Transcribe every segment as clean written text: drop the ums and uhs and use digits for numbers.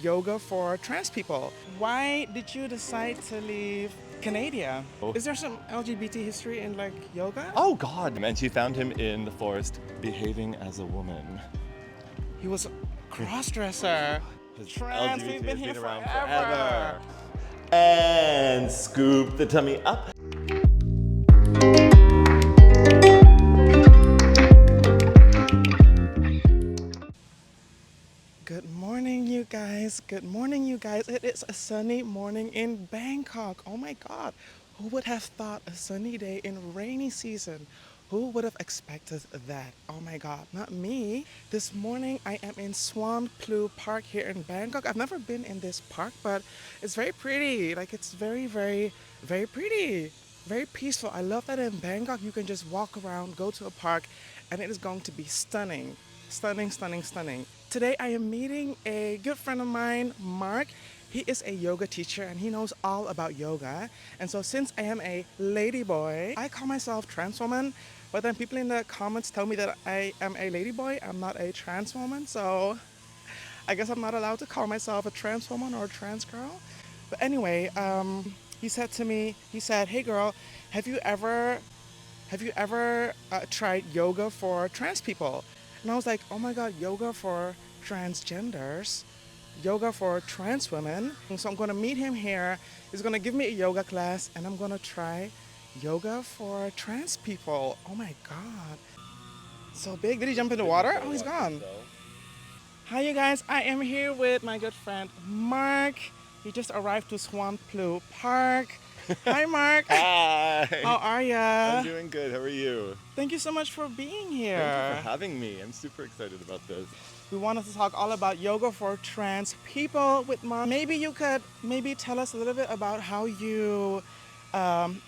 yoga for trans people. Why did you decide to leave Canada? Oh. Is there some LGBT history in like yoga? Oh God! And she found him in the forest behaving as a woman. He was a cross-dresser. Trans, we've been here around forever. And scoop the tummy up. Good morning, you guys. Good morning, you guys. It is a sunny morning in Bangkok. Oh my God. Who would have thought a sunny day in rainy season? Who would have expected that? Oh my God, not me. This morning I am in Swan Plu Park here in Bangkok. I've never been in this park, but it's very pretty. Like it's very pretty. Very peaceful. I love that in Bangkok you can just walk around, go to a park, and it is going to be stunning. Stunning, stunning, stunning. Today I am meeting a good friend of mine, Mark. He is a yoga teacher and he knows all about yoga. And so since I am a ladyboy, I call myself transwoman, but then people in the comments tell me that I am a ladyboy. I'm not a trans woman, so I guess I'm not allowed to call myself a trans woman or a trans girl. But anyway, he said to me, he said, "Hey girl, have you ever tried yoga for trans people?" And I was like, oh my God, yoga for transgenders, yoga for trans women. And so I'm going to meet him here. He's going to give me a yoga class and I'm going to try yoga for trans people. Oh my God. So big. Did he jump in the water? Oh, he's gone. Hi, you guys. I am here with my good friend, Mark. He just arrived to Swan Plu Park. Hi, Mark. Hi! How are ya? I'm doing good, how are you? Thank you so much for being here. Thank you for having me. I'm super excited about this. We wanted to talk all about yoga for trans people with Mom. Maybe you could tell us a little bit about how you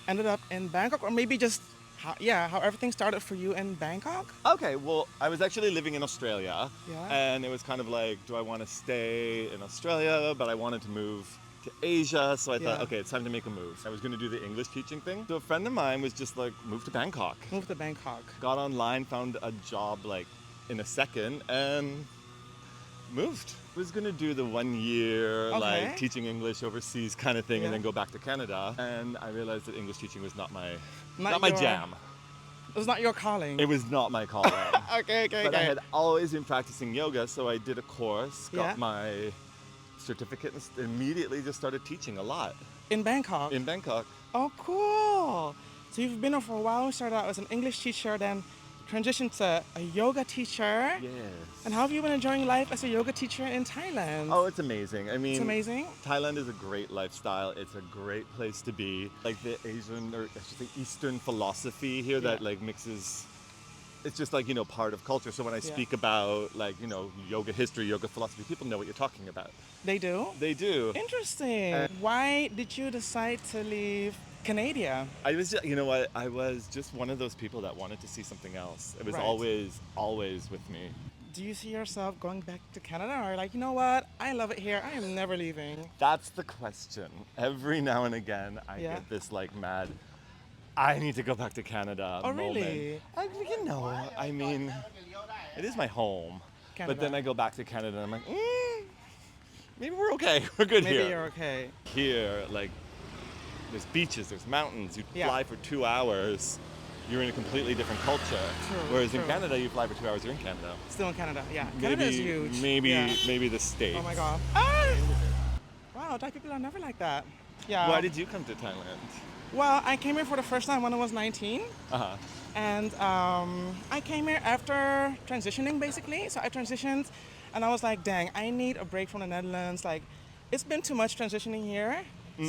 ended up in Bangkok, or maybe just how everything started for you in Bangkok. Okay, well, I was actually living in Australia, Yeah. and it was kind of like, do I want to stay in Australia? But I wanted to move to Asia, so I thought, Yeah. okay, it's time to make a move. I was going to do the English teaching thing. So a friend of mine was just like, move to Bangkok. Moved to Bangkok. Got online, found a job like in a second, and moved. Was gonna do the 1 year Okay. like teaching English overseas kind of thing, Yeah. and then go back to Canada. And I realized that English teaching was not my Not my your- jam. It was not your calling. It was not my calling. Okay. But I had always been practicing yoga, so I did a course, got Yeah. my certificate, and immediately just started teaching a lot In Bangkok. in Bangkok. Oh, cool. So you've been there for a while. You started out as an English teacher, then transitioned to a yoga teacher. Yes. And how have you been enjoying life as a yoga teacher in Thailand? Oh, it's amazing. I mean, It's amazing. Thailand is a great lifestyle. It's a great place to be. Like the Asian, or I should say Eastern philosophy here that Yeah. like mixes, it's just like, part of culture. So when I Yeah. speak about like, yoga history, yoga philosophy, people know what you're talking about. They do? They do. Interesting. Why did you decide to leave Canada? I was just, you know what? I was just one of those people that wanted to see something else. It was Right. always with me. Do you see yourself going back to Canada, or like, you know what? I love it here. I am never leaving. That's the question. Every now and again, I Yeah. get this like mad, I need to go back to Canada Oh, moment. really? I mean, it is my home. Canada. But then I go back to Canada and I'm like, maybe we're okay. We're good Maybe here. you're okay. Here, like, there's beaches, there's mountains. You Yeah. fly for 2 hours, you're in a completely different culture. True, Whereas true. in Canada, you fly for 2 hours, you're in Canada. Still in Canada, yeah. Canada is huge. Maybe, Yeah. maybe the States. Oh my God. Ah! Wow, Thai people are never like that. Yeah. Why did you come to Thailand? Well, I came here for the first time when I was 19. Uh-huh. And I came here after transitioning, basically. So I transitioned, and I was like, dang, I need a break from the Netherlands. Like, it's been too much transitioning here.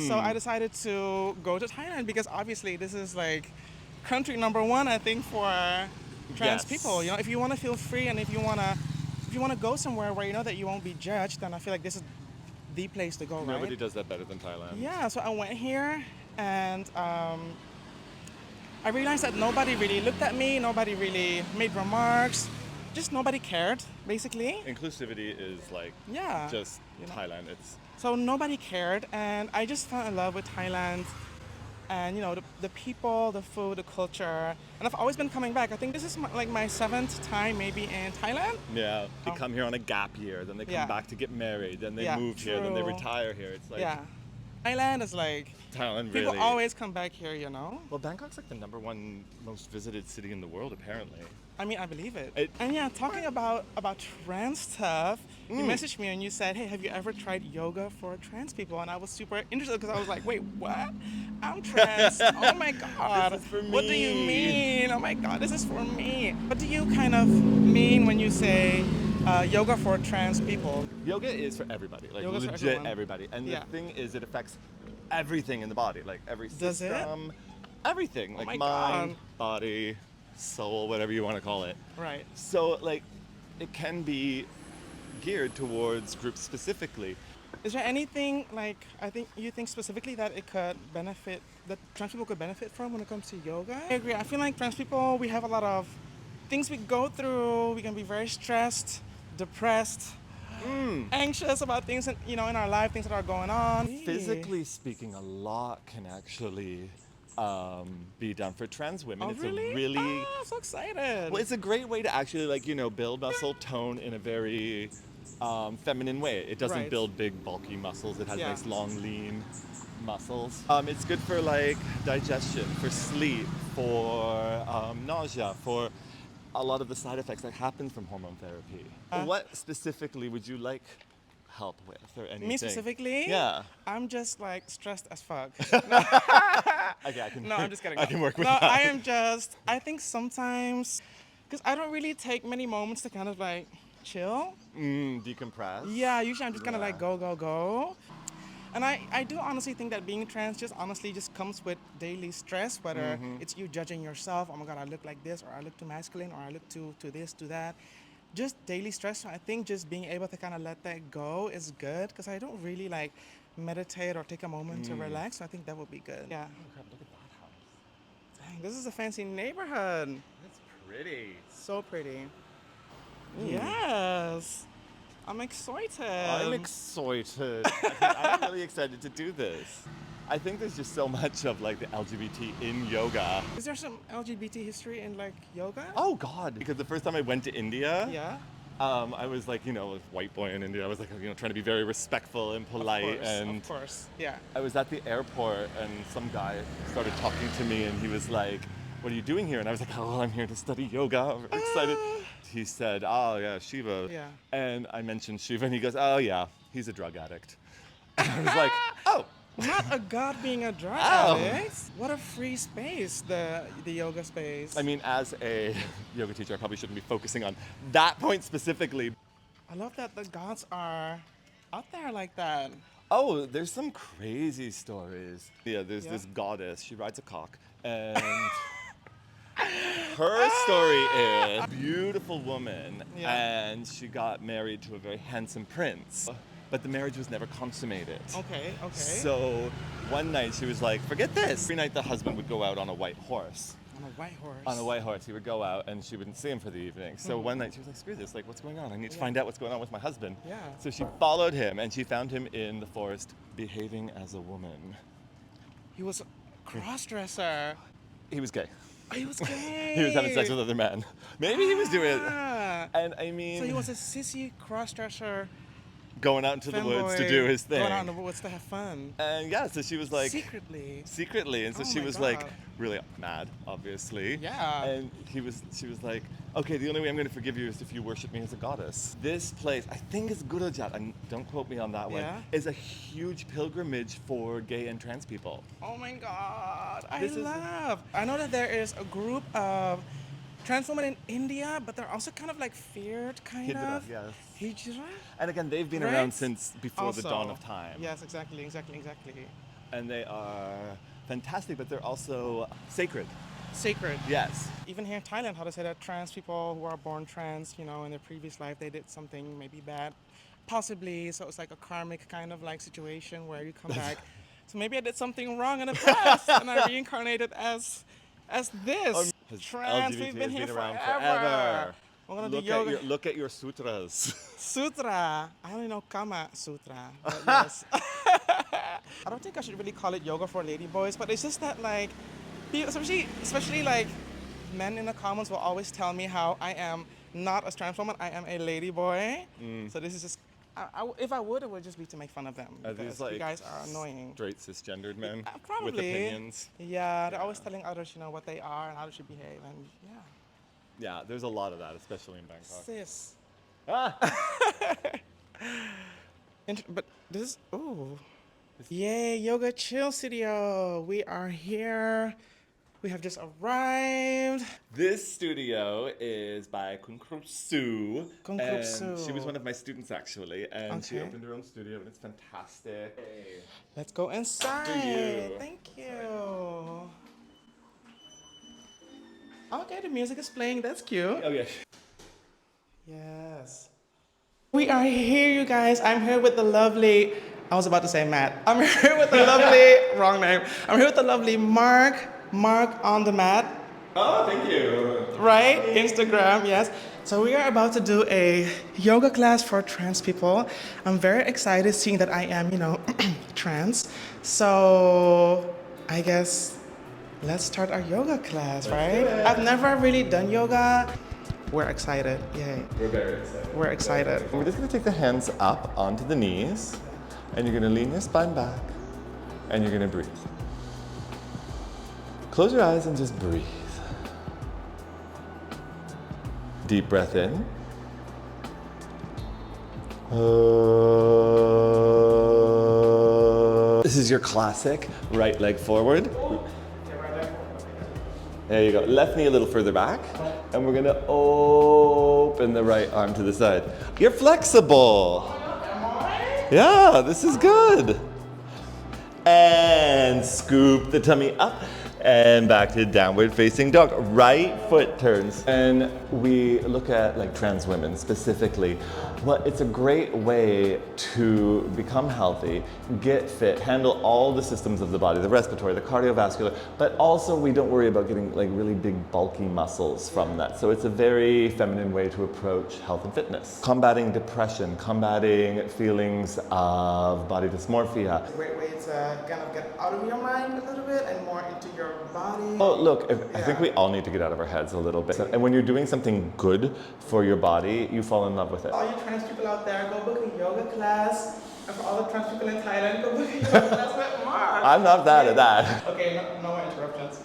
So I decided to go to Thailand because obviously this is like country number one, I think, for trans Yes. people. If you want to feel free and if you want to go somewhere where you know that you won't be judged, then I feel like this is the place to go, right? Nobody does that better than Thailand. Yeah, so I went here and I realized that nobody really looked at me, nobody really made remarks, just nobody cared, basically. Inclusivity is like Yeah. just you know. Thailand. It's So nobody cared, and I just fell in love with Thailand and the people, the food, the culture, and I've always been coming back. I think this is like my seventh time maybe in Thailand. Yeah, they come here on a gap year, then they come Yeah. back to get married, then they Yeah, move here, then they true. retire here. It's like Yeah. Thailand is like Thailand people really. always come back here. Well, Bangkok's like the number one most visited city in the world, apparently. I mean, I believe it. It- And yeah, talking about trans stuff, you messaged me and you said, "Hey, have you ever tried yoga for trans people?" And I was super interested because I was like, "Wait, what? I'm trans? Oh my god! This is for What do you me." mean? Oh my god, this is for me." What do you kind of mean when you say yoga for trans people? Yoga is for everybody, like Yoga's for legit everyone. everybody. And Yeah. the thing is, it affects everything in the body, like every Does it? system, everything, like my mind, God. body, soul, whatever you want to call it. Right. So, like, it can be geared towards groups specifically. Is there anything like you think specifically that it could benefit that trans people could benefit from when it comes to yoga? I agree. I feel like trans people we have a lot of things we go through. We can be very stressed, depressed, anxious about things in our life, things that are going on. Physically speaking, a lot can actually be done for trans women. Oh, It's really? a really Oh, so excited. well, it's a great way to actually build muscle tone in a very feminine way. It doesn't Right. build big bulky muscles. It has Yeah. nice long lean muscles. It's good for like digestion, for sleep, for nausea, for a lot of the side effects that happen from hormone therapy. What specifically would you like help with or anything? Me specifically? Yeah. I'm just like stressed as fuck. Okay, I can. No, I'm just kidding. I can work with no, that. I think sometimes, because I don't really take many moments to kind of like chill. Decompress. Yeah, usually I'm just kind of like Yeah. go, go, go. And I do honestly think that being trans just honestly just comes with daily stress, whether it's you judging yourself, oh my God, I look like this, or I look too masculine, or I look too this, to that. Just daily stress. So I think just being able to kind of let that go is good, because I don't really like meditate or take a moment to relax. So I think that would be good. Yeah. Oh crap, look at that house. Dang, this is a fancy neighborhood. That's pretty. So pretty. Yes. I'm excited. I'm excited. I'm really excited to do this. I think there's just so much of like the LGBT in yoga. Is there some LGBT history in like yoga? Oh God! Because the first time I went to India, Yeah. I was like, a white boy in India. I was like, trying to be very respectful and polite. Of course. Yeah. I was at the airport and some guy started talking to me and he was like, "What are you doing here?" And I was like, "Oh, I'm here to study yoga. I'm very excited." He said, "Oh yeah, Shiva." Yeah. And I mentioned Shiva and he goes, "Oh yeah, he's a drug addict." And I was like, "Oh." Not a god being a drug Oh. addict. What a free space, the yoga space. I mean, as a yoga teacher, I probably shouldn't be focusing on that point specifically. I love that the gods are out there like that. Oh, there's some crazy stories. Yeah, there's Yeah. this goddess. She rides a cock, and her story is a beautiful woman, Yeah. and she got married to a very handsome prince, but the marriage was never consummated. Okay. So one night she was like, "Forget this." Every night the husband would go out on a white horse. On a white horse. On a white horse, he would go out, and she wouldn't see him for the evening. So one night she was like, "Screw this! Like, what's going on? I need to find out what's going on with my husband." Yeah. So she followed him, and she found him in the forest, behaving as a woman. He was a cross-dresser. He was gay. Oh, he was gay. He was having sex with other men. Maybe he was doing it. Ah. And I mean, So he was a sissy cross-dresser. going out into the woods to femboy, do his thing. Going out in the woods to have fun. And yeah, so she was like Secretly. and so Oh she my was God. like really mad, obviously. Yeah. And she was like, "Okay, the only way I'm going to forgive you is if you worship me as a goddess." This place, I think it's Gurujat, and don't quote me on that one, Yeah. is a huge pilgrimage for gay and trans people. Oh my God. This is- I know that there is a group of trans women in India, but they're also kind of like feared, kind Hijra, of. yes. Hijra? And again, they've been Right? around since before the Also. dawn of time. Yes, exactly. And they are fantastic, but they're also sacred. Sacred. Yes. Even here in Thailand, how to say that trans people who are born trans, in their previous life, they did something maybe bad. Possibly, so it's like a karmic kind of like situation where you come back. So maybe I did something wrong in the past and I reincarnated as this. Trans, we've been here around forever. We're gonna Look do yoga. Look at your sutras. Sutra. I only know Kama Sutra. But yes. I don't think I should really call it yoga for ladyboys, but it's just that like, especially like men in the comments will always tell me how I am not a trans woman, I am a ladyboy. So this is just, if I would, it would just be to make fun of them Are because these you like guys are annoying. straight cisgendered men with Probably. opinions? Yeah, they're always telling others, what they are and how they should behave, and yeah. Yeah, there's a lot of that, especially in Bangkok. Sis. Ah! But this, ooh. Yay, Yoga Chill Studio. We are here. We have just arrived. This studio is by Kun Su. Kung And Su. she was one of my students actually, and she Okay. opened her own studio, and it's fantastic. Let's go inside. you. Thank you. Okay, the music is playing. That's cute. Oh yeah. Yes. We are here, you guys. I'm here with the lovely, I was about to say Matt. I'm here with the lovely, wrong name. I'm here with the lovely Mark on the mat, Oh, thank you. right? Instagram, yes. So we are about to do a yoga class for trans people. I'm very excited seeing that I am, trans. So I guess let's start our yoga class, right? I've never really done yoga. We're excited, yay. We're very excited. We're excited. We're just gonna take the hands up onto the knees, and you're gonna lean your spine back, and you're gonna breathe. Close your eyes and just breathe. Deep breath in. This is your classic right leg forward. There you go. Left knee a little further back. And we're gonna open the right arm to the side. You're flexible. Yeah, this is good. And scoop the tummy up and back to downward facing dog. Right foot turns. And we look at like trans women specifically. Well, it's a great way to become healthy, get fit, handle all the systems of the body, the respiratory, the cardiovascular, but also we don't worry about getting like really big bulky muscles from that. So it's a very feminine way to approach health and fitness. Combating depression, combating feelings of body dysmorphia. A great way to kind of get out of your mind a little bit and more into your body. Oh, look, I think we all need to get out of our heads a little bit. And when you're doing something good for your body, you fall in love with it. All you trans people out there, go book a yoga class. And for all the trans people in Thailand, go book a yoga class with Mark. I'm not bad at that. Okay, no more interruptions.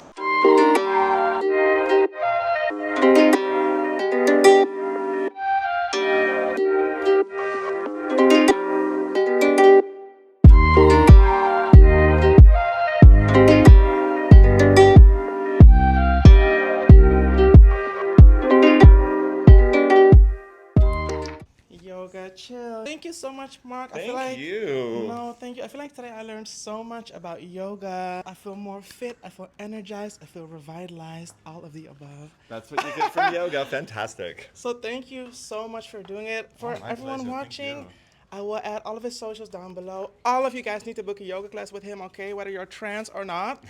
Yoga chill. Thank you so much, Mark. I feel like Thank you. No, thank you. I feel like today I learned so much about yoga. I feel more fit, I feel energized, I feel revitalized, all of the above. That's what you get from yoga. Fantastic. So thank you so much for doing it. For my everyone pleasure. Thank watching, you. I will add all of his socials down below. All of you guys need to book a yoga class with him, okay? Whether you're trans or not.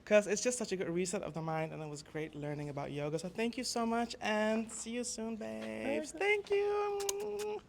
Because it's just such a good reset of the mind, and it was great learning about yoga. So thank you so much, and see you soon, babes. Thank you.